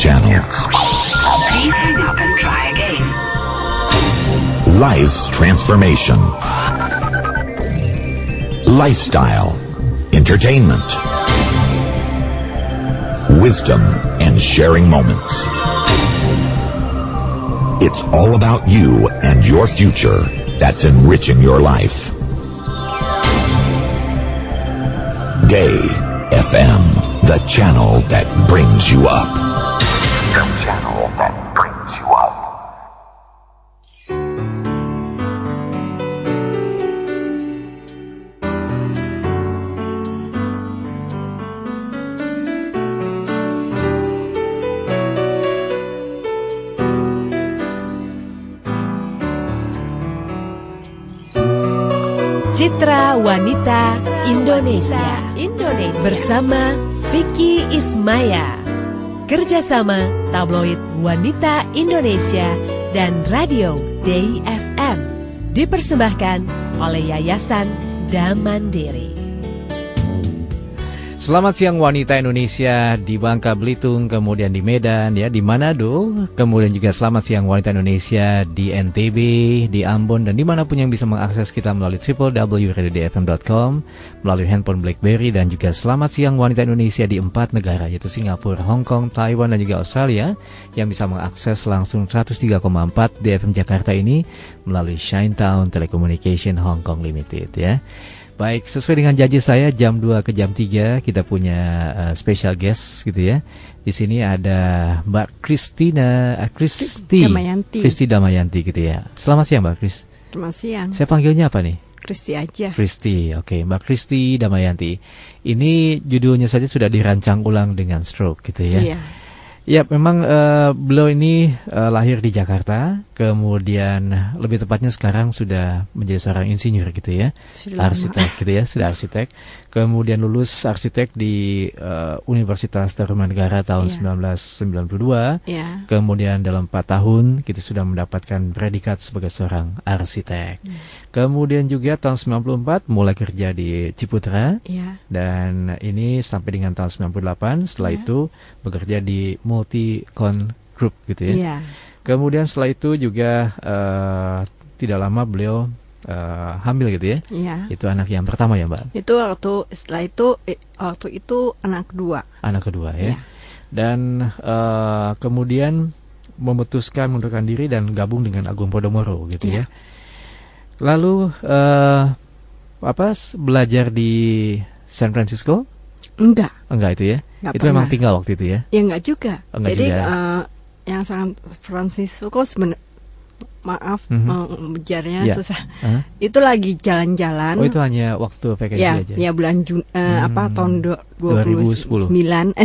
channel. Please hang up and try again. Life's transformation. Lifestyle. Entertainment. Wisdom and sharing moments. It's all about you and your future that's enriching your life. Gay FM, the channel that brings you up. The channel that brings you up. Citra Wanita Indonesia bersama Vicky Ismaya. Kerjasama tabloid Wanita Indonesia dan Radio Day FM dipersembahkan oleh Yayasan Damandiri. Selamat siang wanita Indonesia di Bangka Belitung, kemudian di Medan, ya, di Manado, kemudian juga selamat siang wanita Indonesia di NTB, di Ambon, dan dimanapun yang bisa mengakses kita melalui www.radiodfm.com, melalui handphone BlackBerry, dan juga selamat siang wanita Indonesia di 4 negara, yaitu Singapura, Hong Kong, Taiwan, dan juga Australia, yang bisa mengakses langsung 103,4 DFM Jakarta ini melalui Shinetown Telecommunication Hong Kong Limited, ya. Baik, sesuai dengan janji saya jam 2 ke jam 3 kita punya special guest gitu ya. Di sini ada Mbak Kristi Damayanti gitu ya. Selamat siang Mbak Kris. Selamat siang. Saya panggilnya apa nih? Kristi aja. Kristi, oke. Mbak Kristi Damayanti. Ini judulnya saja sudah dirancang ulang dengan stroke gitu ya. Iya. Ya, memang beliau ini lahir di Jakarta, kemudian lebih tepatnya sekarang sudah menjadi seorang insinyur gitu ya, arsitek gitu ya, sudah arsitek. Kemudian lulus arsitek di Universitas Tarumanegara tahun 1992. Ya. Kemudian dalam 4 tahun kita sudah mendapatkan predikat sebagai seorang arsitek. Kemudian juga tahun 94 mulai kerja di Ciputra. Ya. Dan ini sampai dengan tahun 98. Setelah itu bekerja di Multicon Group gitu ya. Ya. Kemudian setelah itu juga tidak lama beliau hamil gitu ya. Iya. Itu anak yang pertama ya Mbak. Itu waktu itu anak kedua. Anak kedua ya. Iya. Dan kemudian memutuskan mengundurkan diri dan gabung dengan Agung Podomoro gitu ya. Lalu belajar di San Francisco? Enggak Itu ya. Enggak itu memang pernah. tinggal waktu itu ya. Ya enggak juga. Enggak Jadi juga. yang San Francisco belajarnya Ya. susah. Itu lagi jalan-jalan. Oh, itu hanya waktu vacancy Ya, aja. ya bulan tahun 2010. 9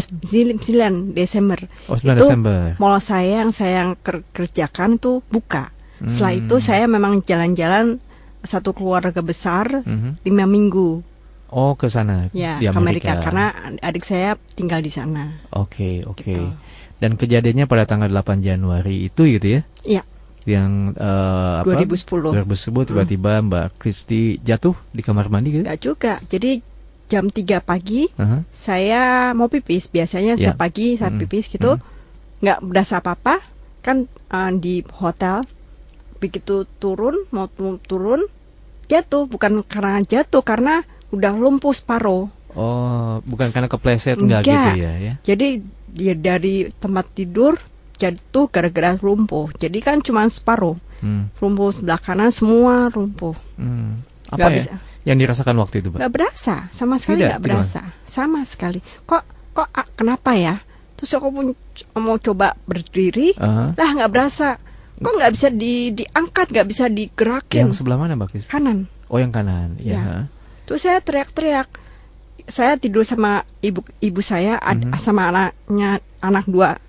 Desember. 9 itu Desember. mall saya yang saya kerjakan tuh buka. Setelah itu saya memang jalan-jalan satu keluarga besar 5 minggu. Oh, ke sana Ya, di ke Amerika Amerika. karena adik saya tinggal di sana. Oke. Gitu. Dan kejadiannya pada tanggal 8 Januari itu gitu ya. Iya. Yang 2010 tiba-tiba Mbak Kristi jatuh di kamar mandi gitu. Enggak juga. Jadi jam 3 pagi Aha. saya mau pipis. Biasanya Ya. setiap pagi saya pipis gitu. Nggak berasa apa-apa. Kan di hotel. Begitu mau turun jatuh. Bukan karena jatuh, karena udah lumpuh separuh. Oh, bukan karena kepleset enggak gitu ya. Jadi dia dari tempat tidur jatuh gara-gara lumpuh. Jadi kan cuma separuh. Lumpuh sebelah kanan semua lumpuh. Apa Nggak ya bisa. yang dirasakan waktu itu, Pak? Nggak berasa, sama sekali Tidak, nggak berasa, sama sekali. Kok kenapa ya? Terus aku mau coba berdiri, lah nggak berasa. Kok nggak bisa diangkat, nggak bisa digerakin? Yang sebelah mana, Mbak Kris? Kanan. Oh, yang kanan. Ya. Ya. Terus saya teriak-teriak. Saya tidur sama ibu saya sama anak 2.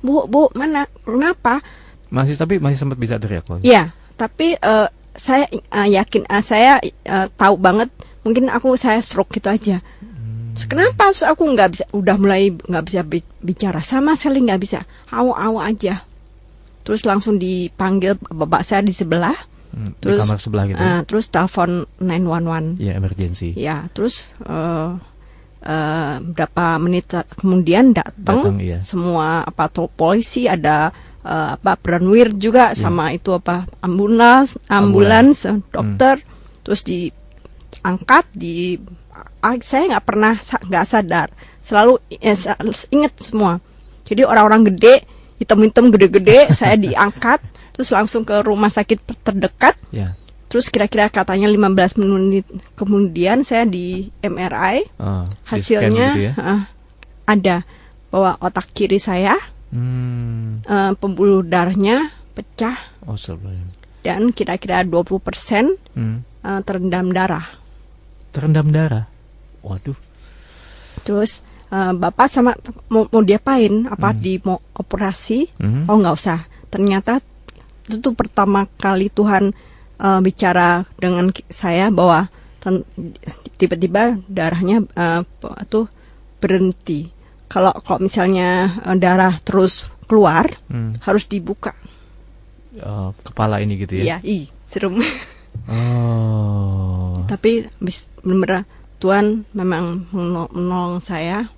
Bu, mana? Kenapa? Masih sempat bisa teriak loh. Ya, tapi saya yakin saya tahu banget. Mungkin saya stroke gitu aja. Terus kenapa? Terus aku nggak bisa, udah mulai nggak bisa bicara, sama sekali nggak bisa, awu aja. Terus langsung dipanggil bapak saya di sebelah. Terus, di kamar sebelah gitu. Terus telepon 911. Ya, emergency. Ya, terus berapa menit kemudian datang iya. semua polisi, ada Branwir juga sama itu ambulans, dokter, terus diangkat saya nggak pernah nggak sadar, selalu ingat semua. Jadi orang-orang gede, hitam-hitam gede-gede, saya diangkat terus langsung ke rumah sakit terdekat. Yeah. Terus kira-kira katanya 15 menit kemudian saya di MRI, hasilnya gitu ya? Ada bahwa otak kiri saya pembuluh darahnya pecah, dan kira-kira 20% terendam darah. Terendam darah, waduh. Terus bapak sama mau diapain? Mau operasi? Oh nggak usah. Ternyata itu tuh pertama kali Tuhan bicara dengan saya bahwa tiba-tiba darahnya tuh berhenti. Kalau misalnya darah terus keluar, harus dibuka. Kepala ini gitu ya? Iya, serem. Tapi benar Tuhan memang menolong saya.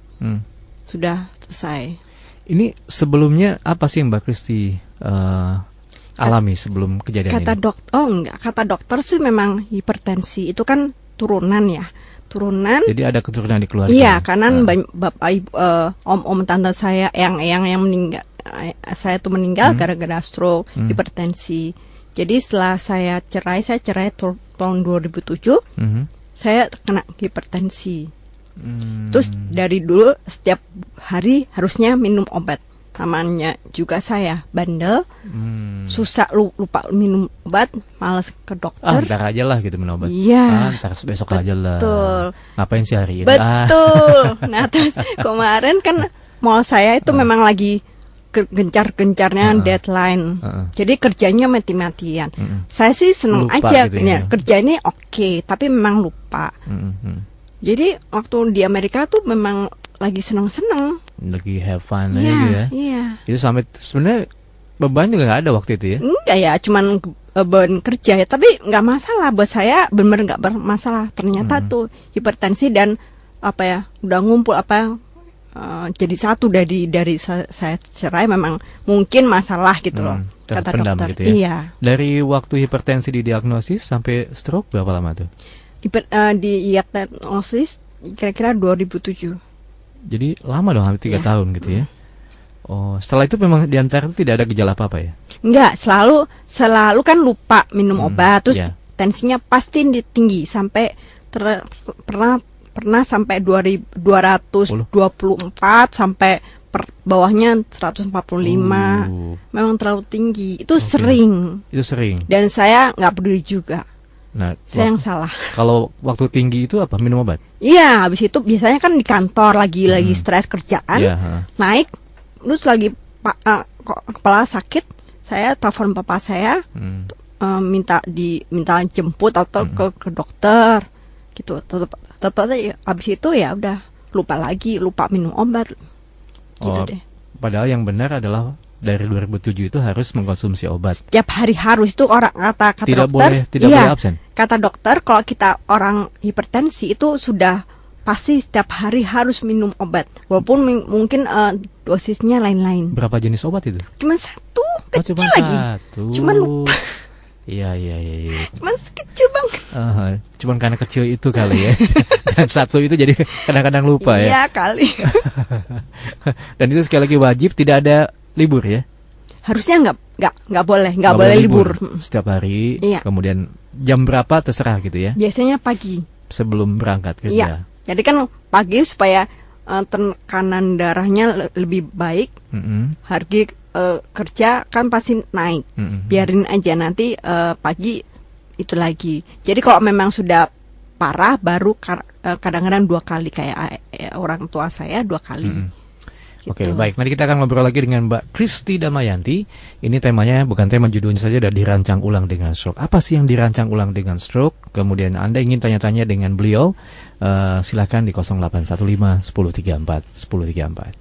Sudah selesai. Ini sebelumnya apa sih Mbak Kristi alami sebelum kejadian ini? Kata dokter sih memang hipertensi. Itu kan turunan ya. Jadi ada keturunan di keluarga. Iya, karena bapak ibu, om tante saya yang meninggal, saya tuh meninggal gara-gara stroke, hipertensi. Jadi setelah saya cerai tahun 2007, saya kena hipertensi. Terus dari dulu setiap hari harusnya minum obat. Namanya juga saya bandel, susah lupa minum obat, malas ke dokter. Ntar aja lah gitu minum obat. Iya. Ntar besok aja lah. Ngapain sih hari ini? Betul. Nah terus kemarin kan mall saya itu memang lagi gencar-gencarnya deadline. Jadi kerjanya mati-matian. Saya sih seneng lupa aja gitu ya. Kerja ini oke, tapi memang lupa. Jadi waktu di Amerika tuh memang lagi seneng-seneng, lagi have fun aja gitu ya. Iya. Itu sampai sebenarnya beban juga nggak ada waktu itu ya? Enggak ya, cuman beban kerja ya. Tapi nggak masalah buat saya, benar nggak bermasalah. Ternyata tuh hipertensi dan udah ngumpul jadi satu dari saya cerai, memang mungkin masalah gitu loh. Kata dokter. Gitu ya? Iya. Dari waktu hipertensi didiagnosis sampai stroke berapa lama tuh? Diagnosis kira-kira 2007. Jadi lama dong, hampir 3 tahun gitu ya. Setelah itu memang diantara itu tidak ada gejala apa-apa ya? Enggak, selalu kan lupa minum obat, terus tensinya pasti tinggi sampai pernah sampai 224 sampai bawahnya 145. Memang terlalu tinggi. Itu sering. Dan saya nggak peduli juga. Nah, saya yang salah. Kalau waktu tinggi itu apa? Minum obat? Iya, habis itu biasanya kan di kantor lagi stres kerjaan, naik, terus lagi kepala sakit, saya telepon papa saya, minta jemput atau ke dokter, gitu. Tetap habis itu ya udah lupa minum obat, gitu deh. Padahal yang benar adalah dari 2007 itu harus mengkonsumsi obat. Tiap hari harus, itu kata tidak dokter. Tidak boleh absen. Kata dokter kalau kita orang hipertensi itu sudah pasti setiap hari harus minum obat. Walaupun mungkin dosisnya lain-lain. Berapa jenis obat itu? Cuma satu, kecil lagi. Cuma lupa. Iya. Cuma kecil banget. Cuman karena kecil itu kali ya. Dan satu itu jadi kadang-kadang lupa ya. Iya kali. Dan itu sekali lagi wajib, tidak ada libur ya? Harusnya nggak boleh libur. Setiap hari. Iya. Kemudian jam berapa terserah gitu ya? Biasanya pagi. Sebelum berangkat kerja. Iya. Jadi kan pagi supaya tekanan darahnya lebih baik. Harga kerja kan pasti naik. Biarin aja nanti pagi itu lagi. Jadi kalau memang sudah parah baru kadang-kadang 2 kali kayak orang tua saya 2 kali. Gitu. Oke, baik. Nanti kita akan ngobrol lagi dengan Mbak Kristi Damayanti. Ini temanya bukan tema, judulnya saja udah dirancang ulang dengan stroke. Apa sih yang dirancang ulang dengan stroke? Kemudian Anda ingin tanya-tanya dengan beliau, silakan di 0815 1034 1034.